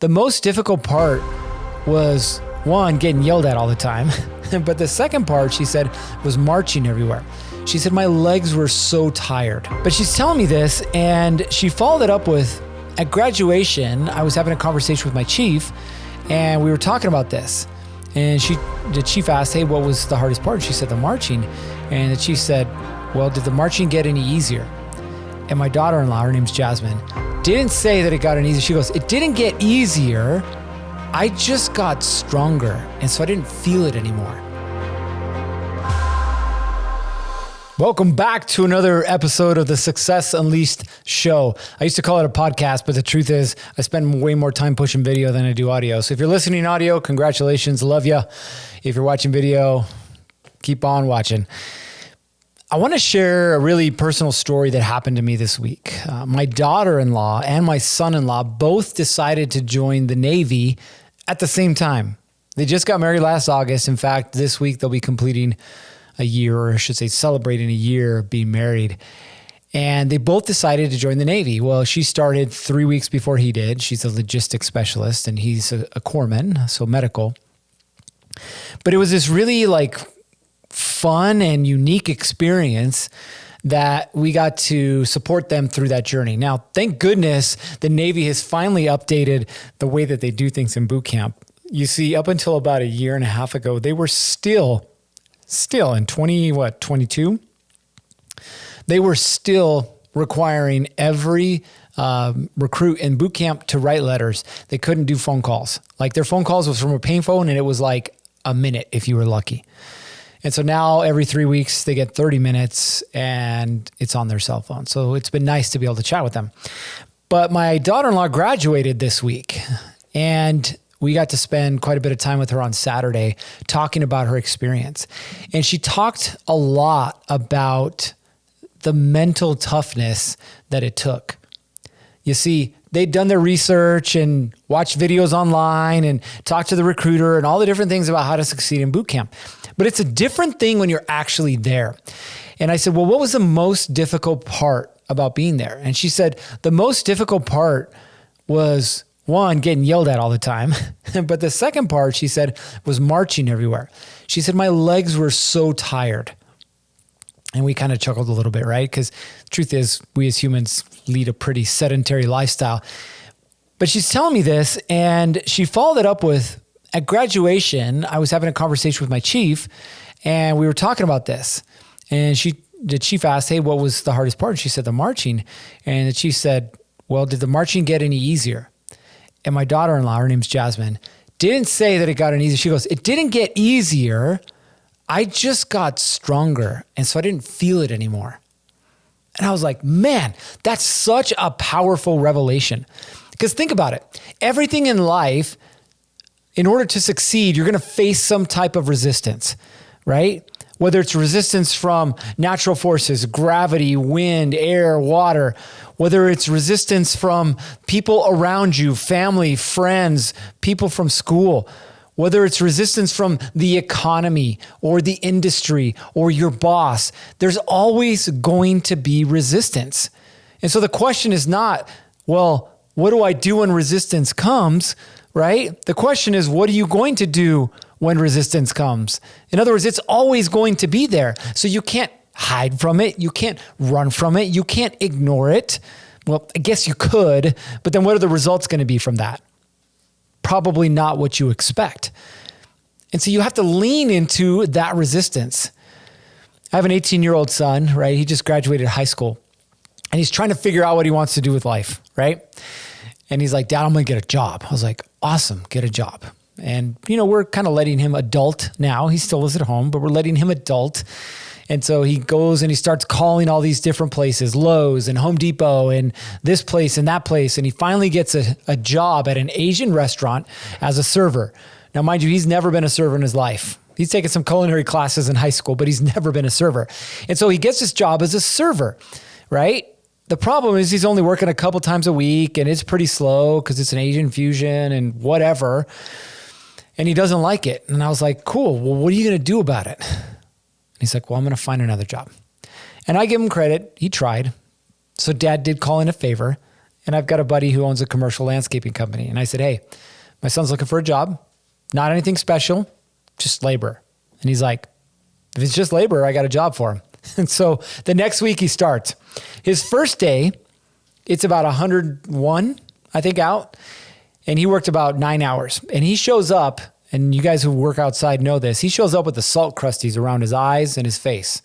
the most difficult part was, one, getting yelled at all the time. But the second part, she said, was marching everywhere. She said, my legs were so tired. But she's telling me this, and she followed it up with, at graduation, I was having a conversation with my chief, and we were talking about this. And the chief asked, hey, what was the hardest part? And she said, the marching. And the chief said, well, did the marching get any easier? And my daughter-in-law, her name's Jasmine, didn't say that it got any easier. She goes, it didn't get easier. I just got stronger. And so I didn't feel it anymore. Welcome back to another episode of the Success Unleashed show. I used to call it a podcast, but the truth is I spend way more time pushing video than I do audio. So if you're listening audio, congratulations, love you. If you're watching video, keep on watching. I want to share a really personal story that happened to me this week. My daughter-in-law and my son-in-law both decided to join the Navy at the same time. They just got married last August. In fact, this week they'll be completing a year, or I should say celebrating a year of being married. And they both decided to join the Navy. Well, she started 3 weeks before he did. She's a logistics specialist and he's a corpsman, so medical. But it was this really fun and unique experience that we got to support them through that journey. Now, thank goodness the Navy has finally updated the way that they do things in boot camp. You see, up until about a year and a half ago, they were still in 22, they were still requiring every recruit in boot camp to write letters. They couldn't do phone calls. Their phone calls was from a payphone, and it was like a minute if you were lucky. And so now every 3 weeks they get 30 minutes and it's on their cell phone. So it's been nice to be able to chat with them. But my daughter-in-law graduated this week, and we got to spend quite a bit of time with her on Saturday talking about her experience. And she talked a lot about the mental toughness that it took. You see, they'd done their research and watched videos online and talked to the recruiter and all the different things about how to succeed in boot camp. But it's a different thing when you're actually there. And I said, well, what was the most difficult part about being there? And she said, the most difficult part was, one, getting yelled at all the time. But the second part, she said, was marching everywhere. She said, my legs were so tired. And we kind of chuckled a little bit, right? Because the truth is, we as humans lead a pretty sedentary lifestyle. But she's telling me this, and she followed it up with, at graduation, I was having a conversation with my chief, and we were talking about this. And the chief asked, hey, what was the hardest part? And she said, the marching. And the chief said, well, did the marching get any easier? And my daughter-in-law, her name's Jasmine, didn't say that it got any easier. She goes, it didn't get easier. I just got stronger. And so I didn't feel it anymore. And I was like, man, that's such a powerful revelation. Because think about it. Everything in life, in order to succeed, you're going to face some type of resistance, right? Whether it's resistance from natural forces, gravity, wind, air, water, whether it's resistance from people around you, family, friends, people from school, whether it's resistance from the economy or the industry or your boss, there's always going to be resistance. And so the question is not, well, what do I do when resistance comes, right? The question is, what are you going to do when resistance comes? In other words, it's always going to be there. So you can't hide from it. You can't run from it. You can't ignore it. Well, I guess you could, but then what are the results going to be from that? Probably not what you expect. And so you have to lean into that resistance. I have an 18-year-old son, right? He just graduated high school and he's trying to figure out what he wants to do with life, right? And he's like, Dad, I'm going to get a job. I was like, awesome, get a job. And, we're kind of letting him adult now. He still lives at home, but we're letting him adult. And so he goes and he starts calling all these different places, Lowe's and Home Depot and this place and that place. And he finally gets a job at an Asian restaurant as a server. Now, mind you, he's never been a server in his life. He's taken some culinary classes in high school, but he's never been a server. And so he gets this job as a server, right? The problem is he's only working a couple times a week and it's pretty slow because it's an Asian fusion and whatever. And he doesn't like it. And I was like, cool, well, what are you going to do about it? And he's like, well, I'm going to find another job. And I give him credit. He tried. So Dad did call in a favor. And I've got a buddy who owns a commercial landscaping company. And I said, hey, my son's looking for a job, not anything special, just labor. And he's like, if it's just labor, I got a job for him. And so the next week he starts. His first day, it's about 101, I think, out. And he worked about 9 hours. And he shows up, and you guys who work outside know this, he shows up with the salt crusties around his eyes and his face,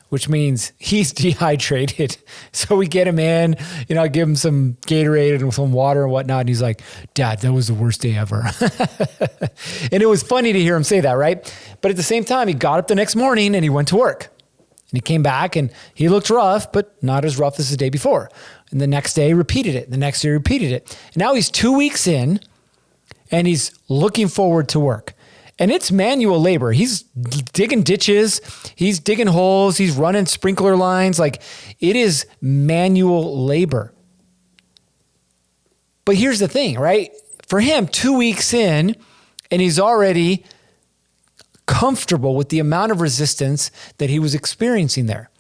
which means he's dehydrated. So we get him in, I give him some Gatorade and some water and whatnot. And he's like, Dad, that was the worst day ever. And it was funny to hear him say that, right? But at the same time, he got up the next morning and he went to work. And he came back and he looked rough, but not as rough as the day before. And the next day repeated it. The next day repeated it. And now he's 2 weeks in and he's looking forward to work. And it's manual labor. He's digging ditches. He's digging holes. He's running sprinkler lines. Like, it is manual labor. But here's the thing, right? For him, 2 weeks in, and he's already comfortable with the amount of resistance that he was experiencing there.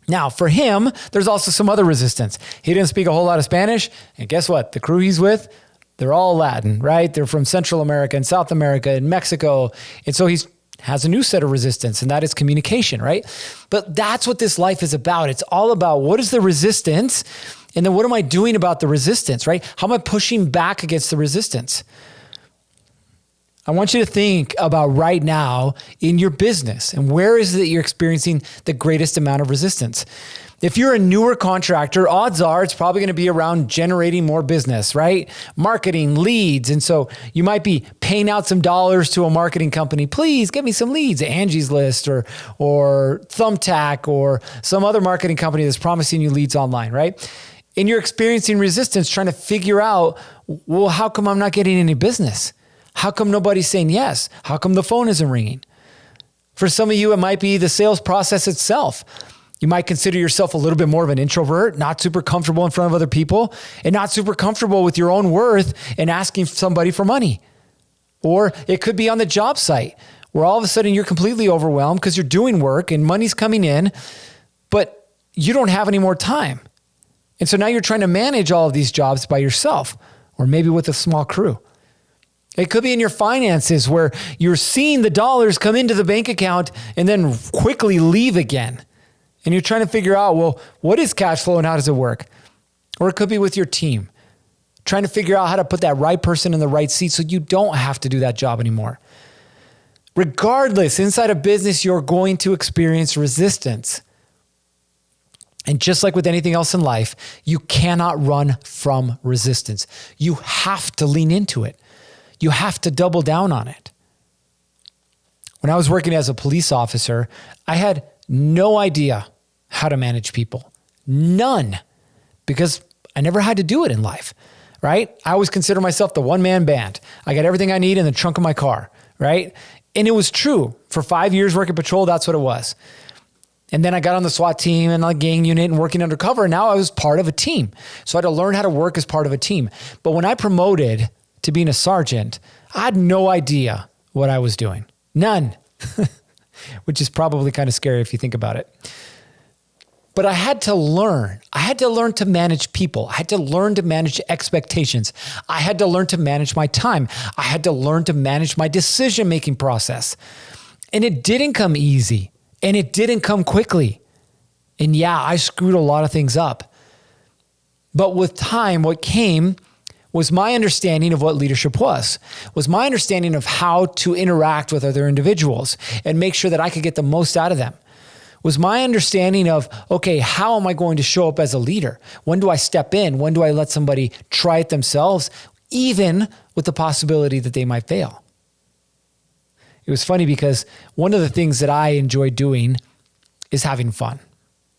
Now, for him, there's also some other resistance. He didn't speak a whole lot of Spanish. And guess what? The crew he's with, they're all Latin, right? They're from Central America and South America and Mexico. And so he has a new set of resistance, and that is communication, right? But that's what this life is about. It's all about what is the resistance, and then what am I doing about the resistance, right? How am I pushing back against the resistance? I want you to think about right now in your business and where is it that you're experiencing the greatest amount of resistance. If you're a newer contractor, odds are it's probably going to be around generating more business, right? Marketing, leads. And so you might be paying out some dollars to a marketing company. Please get me some leads, Angie's List or Thumbtack or some other marketing company that's promising you leads online, right? And you're experiencing resistance trying to figure out, well, how come I'm not getting any business? How come nobody's saying yes? How come the phone isn't ringing? For some of you, it might be the sales process itself. You might consider yourself a little bit more of an introvert, not super comfortable in front of other people, and not super comfortable with your own worth and asking somebody for money. Or it could be on the job site where all of a sudden you're completely overwhelmed because you're doing work and money's coming in, but you don't have any more time. And so now you're trying to manage all of these jobs by yourself, or maybe with a small crew. It could be in your finances where you're seeing the dollars come into the bank account and then quickly leave again. And you're trying to figure out, well, what is cash flow and how does it work? Or it could be with your team, trying to figure out how to put that right person in the right seat so you don't have to do that job anymore. Regardless, inside a business, you're going to experience resistance. And just like with anything else in life, you cannot run from resistance. You have to lean into it. You have to double down on it. When I was working as a police officer, I had no idea how to manage people. None. Because I never had to do it in life, right? I always consider myself the one-man band. I got everything I need in the trunk of my car, right? And it was true. For 5 years working patrol, that's what it was. And then I got on the SWAT team and a gang unit and working undercover. And now I was part of a team. So I had to learn how to work as part of a team. But when I promoted to being a sergeant, I had no idea what I was doing. None. Which is probably kind of scary if you think about it. But I had to learn. I had to learn to manage people. I had to learn to manage expectations. I had to learn to manage my time. I had to learn to manage my decision-making process. And it didn't come easy. And it didn't come quickly. And yeah, I screwed a lot of things up. But with time, what came was my understanding of what leadership was my understanding of how to interact with other individuals and make sure that I could get the most out of them. Was my understanding of, okay, how am I going to show up as a leader? When do I step in? When do I let somebody try it themselves, even with the possibility that they might fail? It was funny because one of the things that I enjoy doing is having fun,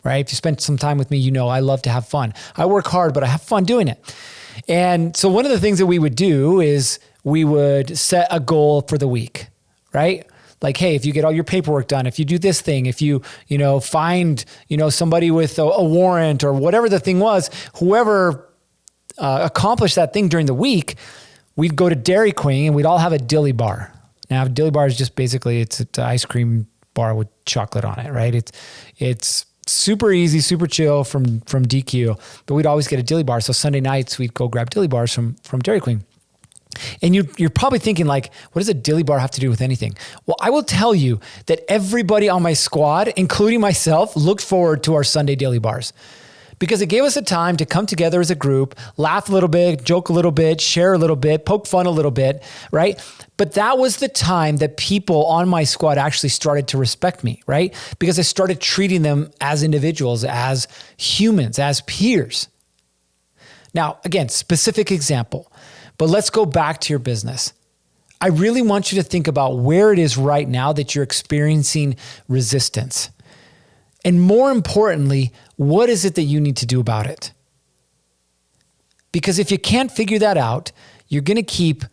right? If you spend some time with me, you know I love to have fun. I work hard, but I have fun doing it. And so one of the things that we would do is we would set a goal for the week, right? Like, hey, if you get all your paperwork done, if you do this thing, if you find, somebody with a warrant or whatever the thing was, whoever accomplished that thing during the week, we'd go to Dairy Queen and we'd all have a dilly bar. Now, a dilly bar is just basically, it's an ice cream bar with chocolate on it, right? It's super easy, super chill from DQ, but we'd always get a dilly bar. So Sunday nights we'd go grab dilly bars from Dairy Queen. And you're probably thinking like, what does a dilly bar have to do with anything? Well, I will tell you that everybody on my squad, including myself, looked forward to our Sunday dilly bars because it gave us a time to come together as a group, laugh a little bit, joke a little bit, share a little bit, poke fun a little bit, right? But that was the time that people on my squad actually started to respect me, right? Because I started treating them as individuals, as humans, as peers. Now, again, specific example. But let's go back to your business. I really want you to think about where it is right now that you're experiencing resistance. And more importantly, what is it that you need to do about it? Because if you can't figure that out, you're going to keep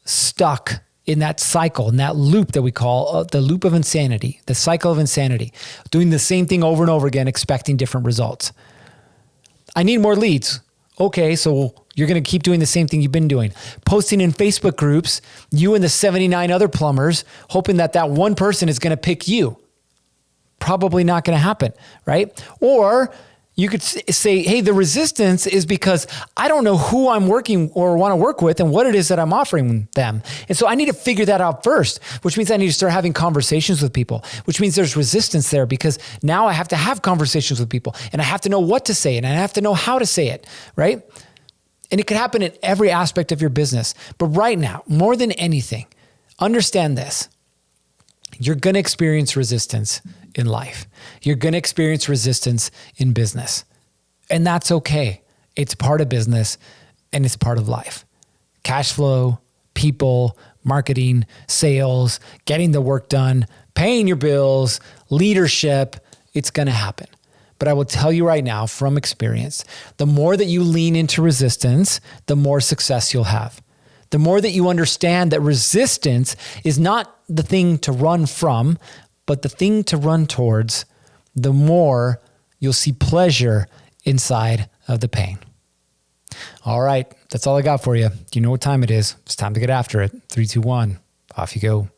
stuck in that cycle, in that loop that we call the loop of insanity, the cycle of insanity, doing the same thing over and over again, expecting different results. I need more leads. Okay, so you're going to keep doing the same thing you've been doing. Posting in Facebook groups, you and the 79 other plumbers, hoping that that one person is going to pick you. Probably not going to happen, right? Or you could say, hey, the resistance is because I don't know who I'm working or want to work with and what it is that I'm offering them. And so I need to figure that out first, which means I need to start having conversations with people, which means there's resistance there because now I have to have conversations with people and I have to know what to say and I have to know how to say it, right? And it could happen in every aspect of your business. But right now, more than anything, understand this. You're going to experience resistance in life. You're going to experience resistance in business. And that's okay. It's part of business and it's part of life. Cash flow, people, marketing, sales, getting the work done, paying your bills, leadership, it's going to happen. But I will tell you right now from experience, the more that you lean into resistance, the more success you'll have. The more that you understand that resistance is not the thing to run from, but the thing to run towards, the more you'll see pleasure inside of the pain. All right, that's all I got for you. You know what time it is. It's time to get after it. 3, 2, 1, off you go.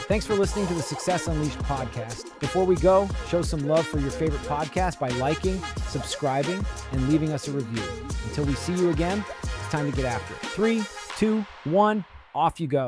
Thanks for listening to the Success Unleashed podcast. Before we go, show some love for your favorite podcast by liking, subscribing, and leaving us a review. Until we see you again, it's time to get after it. 3, 2, 1, off you go.